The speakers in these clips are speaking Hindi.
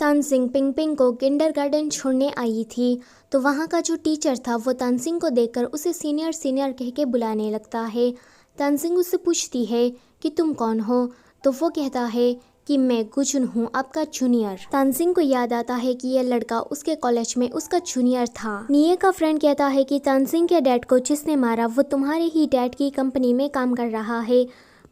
तानसिंग पिंगपिंग को किंडरगार्टन छोड़ने आई थी तो वहाँ का जो टीचर था वो तानसिंग को देखकर उसे सीनियर सीनियर कह के बुलाने लगता है। तानसिंग उससे पूछती है कि तुम कौन हो, तो वो कहता है कि मैं गुजुन हूँ, आपका जूनियर। तानसिंग को याद आता है कि यह लड़का उसके कॉलेज में उसका जूनियर था। निये का फ्रेंड कहता है कि तानसिंग के डैड को जिसने मारा वो तुम्हारे ही डैड की कंपनी में काम कर रहा है।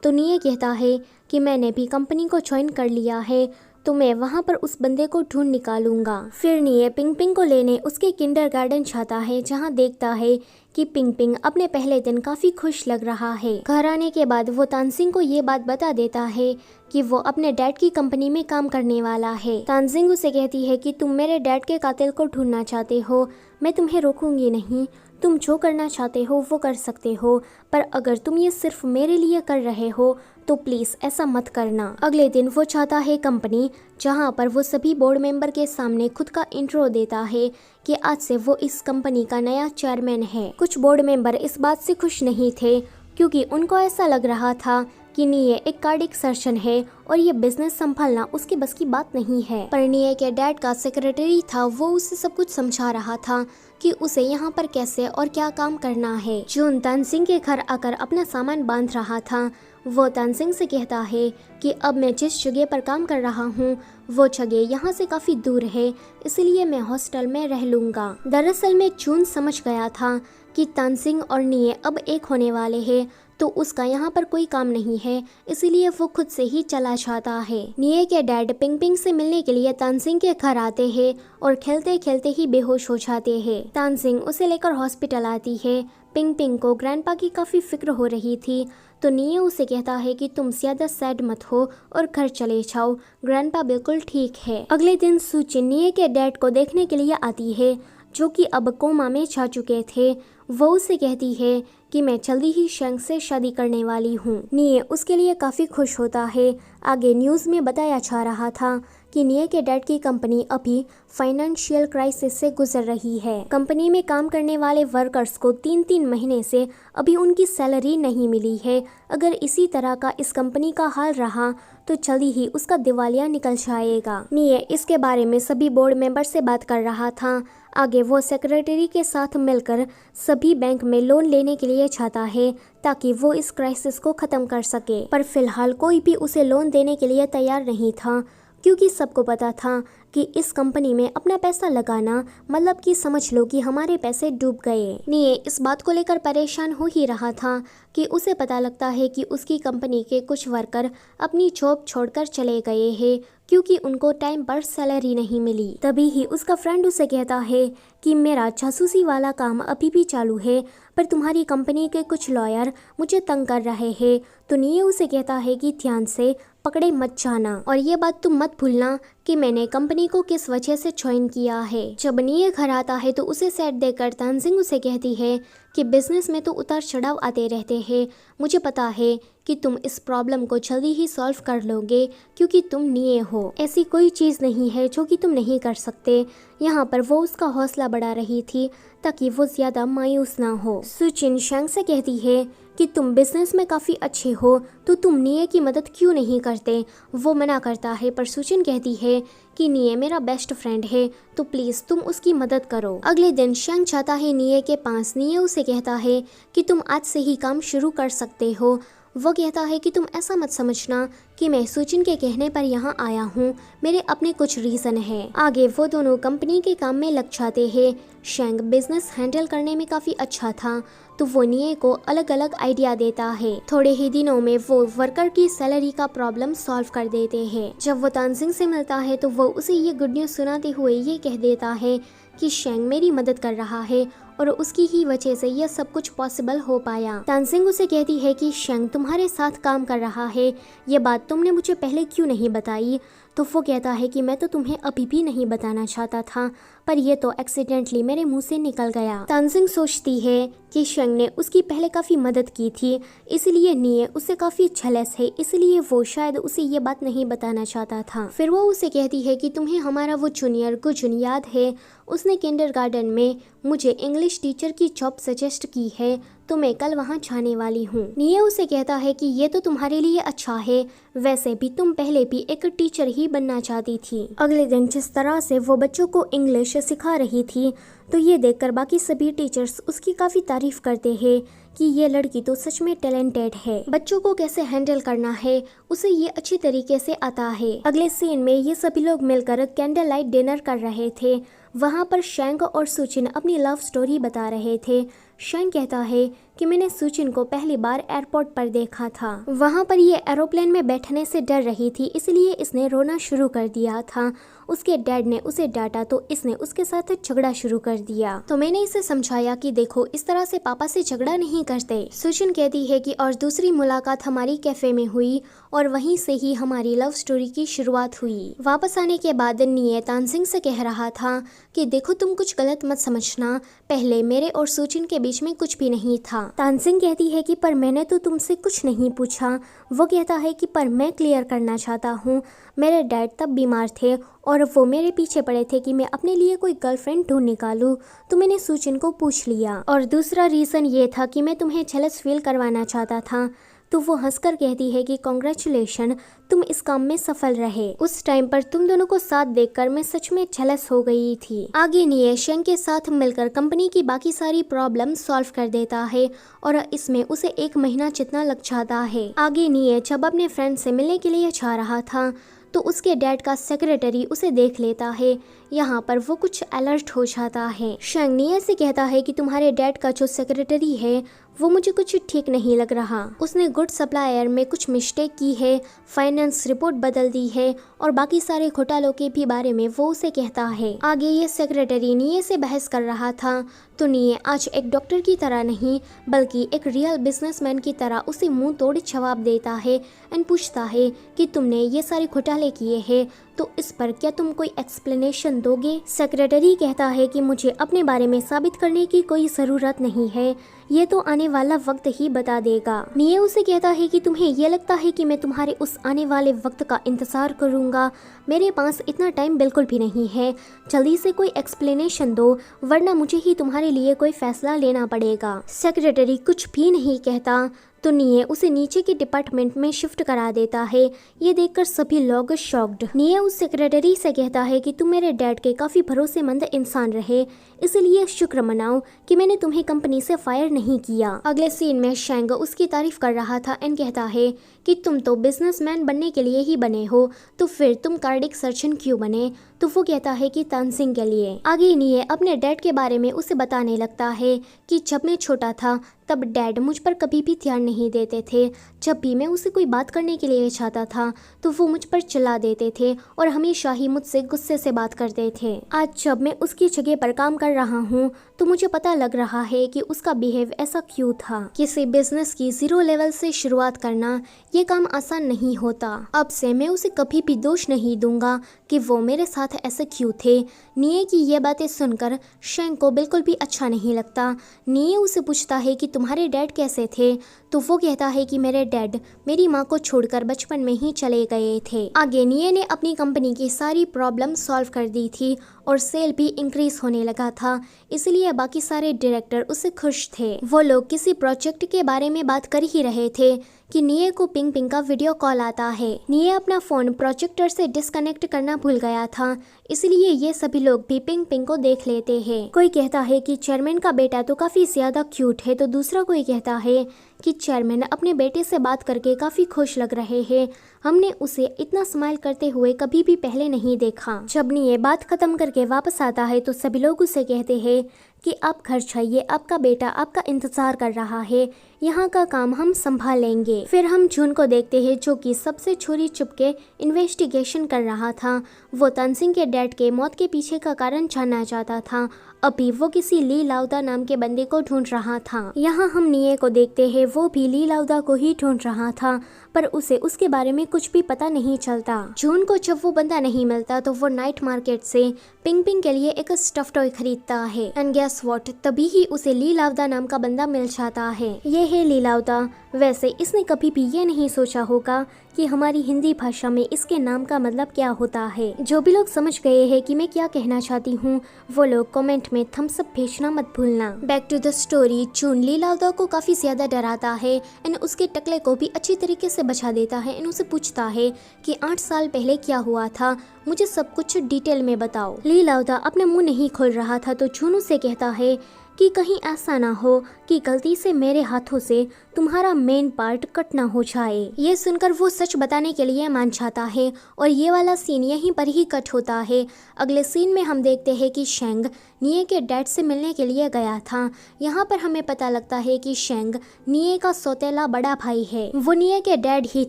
तो निये कहता है कि मैंने भी कंपनी को ज्वाइन कर लिया है, तो मैं वहाँ पर उस बंदे को ढूंढ निकालूंगा। फिर निये पिंगपिंग को लेने उसके किंडरगार्टन जाता है, जहाँ देखता है कि पिंगपिंग अपने पहले दिन काफी खुश लग रहा है। घर आने के बाद वो तानसिंग को ये बात बता देता है कि वो अपने डैड की कंपनी में काम करने वाला है। तानसिंग उसे कहती है कि तुम मेरे डैड के कातिल को ढूंढना चाहते हो, मैं तुम्हें रोकूंगी नहीं, तुम जो करना चाहते हो वो कर सकते हो, पर अगर तुम ये सिर्फ मेरे लिए कर रहे हो तो प्लीज ऐसा मत करना। अगले दिन वो चाहता है कंपनी, जहाँ पर वो सभी बोर्ड मेंबर के सामने खुद का इंट्रो देता है कि आज से वो इस कंपनी का नया चेयरमैन है। कुछ बोर्ड मेंबर इस बात से खुश नहीं थे क्योंकि उनको ऐसा लग रहा था कि निये एक कार्डिक सर्जन है और ये बिजनेस संभालना उसके बस की बात नहीं है। पर निये के डैड का सेक्रेटरी था, वो उसे सब कुछ समझा रहा था कि उसे यहाँ पर कैसे और क्या काम करना है। जून तानसिंग के घर आकर अपना सामान बांध रहा था। वो तानसिंग से कहता है कि अब मैं जिस जगह पर काम कर रहा हूँ वो जगह यहाँ से काफी दूर है, इसलिए मैं हॉस्टल में रह लूंगा। दरअसल में जून समझ गया था कि तानसिंग और निये अब एक होने वाले हैं, तो उसका यहाँ पर कोई काम नहीं है, इसीलिए वो खुद से ही चला जाता है। निये के डैड पिंगपिंग से मिलने के लिए तानसिंग के घर आते हैं और खेलते खेलते ही बेहोश हो जाते हैं। तानसिंग उसे लेकर हॉस्पिटल आती है। पिंगपिंग को ग्रैंडपा की काफी फिक्र हो रही थी, तो निये उसे कहता है कि तुम ज्यादा सैड मत हो और घर चले जाओ, ग्रैंडपा बिल्कुल ठीक है। अगले दिन सुचिन निये के डैड को देखने के लिए आती है, जो कि अब कोमा में जा चुके थे। वो उसे कहती है कि मैं जल्दी ही शैंग से शादी करने वाली हूँ। निये उसके लिए काफी खुश होता है। आगे न्यूज में बताया जा रहा था कि निये के डैड की कंपनी अभी फाइनेंशियल क्राइसिस से गुजर रही है। कंपनी में काम करने वाले वर्कर्स को 3-3 महीने से अभी उनकी सैलरी नहीं मिली है। अगर इसी तरह का इस कंपनी का हाल रहा तो जल्दी ही उसका दिवालिया निकल जाएगा। निये इसके बारे में सभी बोर्ड मेंबर से बात कर रहा था। आगे वो सेक्रेटरी के साथ मिलकर सभी बैंक में लोन लेने के लिए चाहता है ताकि वो इस क्राइसिस को खत्म कर सके, पर फिलहाल कोई भी उसे लोन देने के लिए तैयार नहीं था, क्योंकि सबको पता था कि इस कंपनी में अपना पैसा लगाना मतलब कि समझ लो कि हमारे पैसे डूब गए। निये इस बात को लेकर परेशान हो ही रहा था कि उसे पता लगता है कि उसकी कंपनी के कुछ वर्कर अपनी जॉब छोड़कर चले गए हैं क्योंकि उनको टाइम पर सैलरी नहीं मिली। तभी ही उसका फ्रेंड उसे कहता है कि मेरा जासूसी वाला काम अभी भी चालू है, पर तुम्हारी कंपनी के कुछ लॉयर मुझे तंग कर रहे हैं। तो निये उसे कहता है कि ध्यान से पकड़े मत जाना और ये बात तुम मत भूलना कि मैंने कंपनी को किस वजह से ज्वाइन किया है। जब निये घर आता है तो उसे सेट देकर तानसिंग उसे कहती है कि बिजनेस में तो उतार चढ़ाव आते रहते हैं, मुझे पता है कि तुम इस प्रॉब्लम को जल्दी ही सॉल्व कर लोगे क्योंकि तुम निये हो, ऐसी कोई चीज़ नहीं है जो कि तुम नहीं कर सकते। यहाँ पर वो उसका हौसला बढ़ा रही थी ताकि वो ज़्यादा मायूस ना हो। सुचिन शैंग से कहती है कि तुम बिजनेस में काफ़ी अच्छे हो, तो तुम निये की मदद क्यों नहीं करते। वो मना करता है, पर सुचिन कहती है कि निये मेरा बेस्ट फ्रेंड है, तो प्लीज़ तुम उसकी मदद करो। अगले दिन शैंग जाता है निये के पास। निये उसे कहता है कि तुम आज से ही काम शुरू कर सकते हो। वो कहता है कि तुम ऐसा मत समझना कि मैं सुचिन के कहने पर यहाँ आया हूँ, मेरे अपने कुछ रीज़न है। आगे वो दोनों कंपनी के काम में लग जाते हैं। शैंग बिजनेस हैंडल करने में काफ़ी अच्छा था, तो वो निये को अलग अलग आइडिया देता है। थोड़े ही दिनों में वो वर्कर की सैलरी का प्रॉब्लम सॉल्व कर देते हैं। जब वो तानसिंग से मिलता है तो वो उसे ये गुड न्यूज़ सुनाते हुए ये कह देता है कि शैंग मेरी मदद कर रहा है और उसकी ही वजह से यह सब कुछ पॉसिबल हो पाया। तानसिंग उसे कहती है कि शैंग तुम्हारे साथ काम कर रहा है, ये बात तुमने मुझे पहले क्यों नहीं बताई। तो वो कहता है कि मैं तो तुम्हें अभी भी नहीं बताना चाहता था, पर यह तो एक्सीडेंटली मेरे मुंह से निकल गया। तानसिंग सोचती है कि शैंग ने उसकी पहले काफ़ी मदद की थी, इसलिए निये उससे काफ़ी जेलस है, इसलिए वो शायद उसे ये बात नहीं बताना चाहता था। फिर वो उसे कहती है कि तुम्हें हमारा वो जूनियर गुजुन याद है, उसने किंडरगार्टन में मुझे इंग्लिश टीचर की जॉब सजेस्ट की है, तो मैं कल वहाँ जाने वाली हूँ। निये उसे कहता है कि ये तो तुम्हारे लिए अच्छा है, वैसे भी तुम पहले भी एक टीचर ही बनना चाहती थी। अगले दिन जिस तरह से वो बच्चों को इंग्लिश सिखा रही थी, तो ये देखकर बाकी सभी टीचर्स उसकी काफ़ी तारीफ करते हैं कि ये लड़की तो सच में टैलेंटेड है। बच्चों को कैसे हैंडल करना है उसे ये अच्छी तरीके से आता है। अगले सीन में ये सभी लोग मिलकर कैंडल लाइट डिनर कर रहे थे। वहाँ पर शैंग और सुचिन अपनी लव स्टोरी बता रहे थे। शैंग कहता है कि मैंने सुचिन को पहली बार एयरपोर्ट पर देखा था। वहाँ पर ये एरोप्लेन में बैठने से डर रही थी, इसलिए इसने रोना शुरू कर दिया था। उसके डैड ने उसे डांटा तो इसने उसके साथ झगड़ा शुरू कर दिया। तो मैंने इसे समझाया कि देखो, इस तरह से पापा से झगड़ा नहीं करते। सुचिन कहती है कि और दूसरी मुलाकात हमारी कैफे में हुई और वहीं से ही हमारी लव स्टोरी की शुरुआत हुई। वापस आने के बाद निये तानसिंग से कह रहा था कि देखो, तुम कुछ गलत मत समझना, पहले मेरे और सुचिन के बीच में कुछ भी नहीं था। तानसिंग कहती है कि पर मैंने तो तुमसे कुछ नहीं पूछा। वो कहता है कि पर मैं क्लियर करना चाहता हूँ, मेरे डैड तब बीमार थे और वो मेरे पीछे पड़े थे कि मैं अपने लिए कोई गर्लफ्रेंड ढूंढ निकालूं, तो मैंने सुचिन को पूछ लिया। और दूसरा रीज़न ये था कि मैं तुम्हें जेलस फील करवाना चाहता था। तो वो हंसकर कहती है कि कॉन्ग्रेचुलेशन, तुम इस काम में सफल रहे। उस टाइम पर तुम दोनों को साथ देखकर मैं सच में जेलस हो गई थी। आगे निये शेंग के साथ मिलकर कंपनी की बाकी सारी प्रॉब्लम सॉल्व कर देता है और इसमें उसे 1 महीना जितना लग जाता है। आगे निये जब अपने फ्रेंड से मिलने के लिए जा रहा था, तो उसके डैड का सेक्रेटरी उसे देख लेता है। यहाँ पर वो कुछ अलर्ट हो जाता है। शेंग निये से कहता है कि तुम्हारे डैड का जो सेक्रेटरी है वो मुझे कुछ ठीक नहीं लग रहा। उसने गुड सप्लायर में कुछ मिस्टेक की है, फाइनेंस रिपोर्ट बदल दी है और बाकी सारे घोटालों के भी बारे में वो उसे कहता है। आगे ये सेक्रेटरी निये से बहस कर रहा था, तो निये आज एक डॉक्टर की तरह नहीं बल्कि एक रियल बिजनेसमैन की तरह उसे मुंह तोड़ जवाब देता है एंड पूछता है कि तुमने ये सारे घोटाले किए हैं, तो इस पर क्या तुम कोई एक्सप्लेनेशन दोगे। सेक्रेटरी कहता है कि मुझे अपने बारे में साबित करने की कोई ज़रूरत नहीं है, ये तो आने वाला वक्त ही बता देगा। निये उसे कहता है कि तुम्हें ये लगता है कि मैं तुम्हारे उस आने वाले वक्त का इंतजार करूंगा, मेरे पास इतना टाइम बिल्कुल भी नहीं है, जल्दी से कोई एक्सप्लेनेशन दो वरना मुझे ही तुम्हारे लिए कोई फैसला लेना पड़ेगा। सेक्रेटरी कुछ भी नहीं कहता, तो निये उसे नीचे के डिपार्टमेंट में शिफ्ट करा देता है। ये देखकर सभी लोग शॉक्ड। निये उस सेक्रेटरी से कहता है कि तुम मेरे डैड के काफ़ी भरोसेमंद इंसान रहे, इसलिए शुक्र मनाओ कि मैंने तुम्हें कंपनी से फायर नहीं किया। अगले सीन में शेंग उसकी तारीफ कर रहा था एंड कहता है कि तुम तो बिजनेसमैन बनने के लिए ही बने हो, तो फिर तुम कार्डिक सर्जन क्यों बने। तो वो कहता है कि तानसिंग के लिए। आगे निये अपने डैड के बारे में उसे बताने लगता है कि जब मैं छोटा था तब डैड मुझ पर कभी भी ध्यान नहीं देते थे। जब भी मैं उसे कोई बात करने के लिए चाहता था तो वो मुझ पर चिल्ला देते थे और हमेशा ही मुझसे गुस्से से बात करते थे। आज जब मैं उसकी जगह पर काम कर रहा हूँ तो मुझे पता लग रहा है कि उसका बिहेव ऐसा क्यों था। किसी बिजनेस की 0 लेवल से शुरुआत करना ये काम आसान नहीं होता। अब से मैं उसे कभी भी दोष नहीं दूंगा कि वो मेरे साथ ऐसे क्यों थे। निये की ये बातें सुनकर शेंग को बिल्कुल भी अच्छा नहीं लगता। निये उसे पूछता है कि तुम्हारे डैड कैसे थे, तो वो कहता है कि मेरे डैड मेरी माँ को छोड़कर बचपन में ही चले गए थे। आगे निये ने अपनी कंपनी की सारी प्रॉब्लम सॉल्व कर दी थी और सेल भी इंक्रीज होने लगा था, इसलिए बाकी सारे डायरेक्टर उससे खुश थे। वो लोग किसी प्रोजेक्ट के बारे में बात कर ही रहे थे कि निये को पिंग पिंग का वीडियो कॉल आता है। निये अपना फोन प्रोजेक्टर से डिस्कनेक्ट करना भूल गया था, इसलिए ये सभी लोग भी पिंग पिंग को देख लेते हैं। कोई कहता है कि चेयरमैन का बेटा तो काफी ज्यादा क्यूट है, तो दूसरा कोई कहता है कि चेयरमैन अपने बेटे से बात करके काफी खुश लग रहे हैं, हमने उसे इतना स्माइल करते हुए कभी भी पहले नहीं देखा। जब निये बात खत्म करके वापस आता है तो सभी लोग उसे कहते हैं कि आप घर जाइए, आपका बेटा आपका इंतजार कर रहा है, यहाँ का काम हम संभाल लेंगे। फिर हम जून को देखते हैं जो कि सबसे चोरी चुपके इन्वेस्टिगेशन कर रहा था। वो तानसिंग के डैड के मौत के पीछे का कारण जानना चाहता था। अभी वो किसी ली लाउदा नाम के बंदे को ढूंढ रहा था। यहाँ हम निये को देखते हैं, वो भी ली लाउदा को ही ढूंढ रहा था, पर उसे उसके बारे में कुछ भी पता नहीं चलता। जून को जब वो बंदा नहीं मिलता तो वो नाइट मार्केट से पिंग पिंग के लिए एक स्टफ टॉय खरीदता है एंड गेस व्हाट, तभी ही उसे ली लाउदा नाम का बंदा मिल जाता है। ये है ली लाउदा, वैसे इसने कभी भी ये नहीं सोचा होगा कि हमारी हिंदी भाषा में इसके नाम का मतलब क्या होता है। जो भी लोग समझ गए हैं कि मैं क्या कहना चाहती हूँ वो लोग कमेंट में थम्स अप भेजना मत भूलना। Back to the story. चून लीलावता को काफी ज्यादा डराता है एंड उसके टकले को भी अच्छी तरीके से बचा देता है एंड उसे पूछता है कि 8 साल पहले क्या हुआ था, मुझे सब कुछ डिटेल में बताओ। लीलावता अपने मुंह नहीं खोल रहा था तो चूनू से कहता है कि कहीं ऐसा ना हो कि गलती से मेरे हाथों से तुम्हारा मेन पार्ट कट ना हो जाए। ये सुनकर वो सच बताने के लिए मान जाता है और ये वाला सीन यहीं पर ही कट होता है। अगले सीन में हम देखते हैं कि शेंग निये के डैड से मिलने के लिए गया था। यहाँ पर हमें पता लगता है कि शेंग निये का सौतेला बड़ा भाई है। वो निये के डैड ही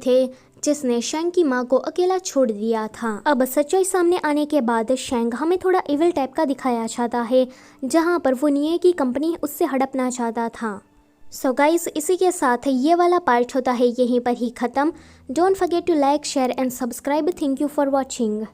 थे जिसने शेंग की माँ को अकेला छोड़ दिया था। अब सच्चाई सामने आने के बाद शेंग हमें थोड़ा इविल टाइप का दिखाया जाता है, जहाँ पर वो निये की कंपनी उससे हड़पना चाहता था। सो गाइस, इसी के साथ ये वाला पार्ट होता है यहीं पर ही खत्म। Don't forget to like, share and subscribe. Thank you for watching.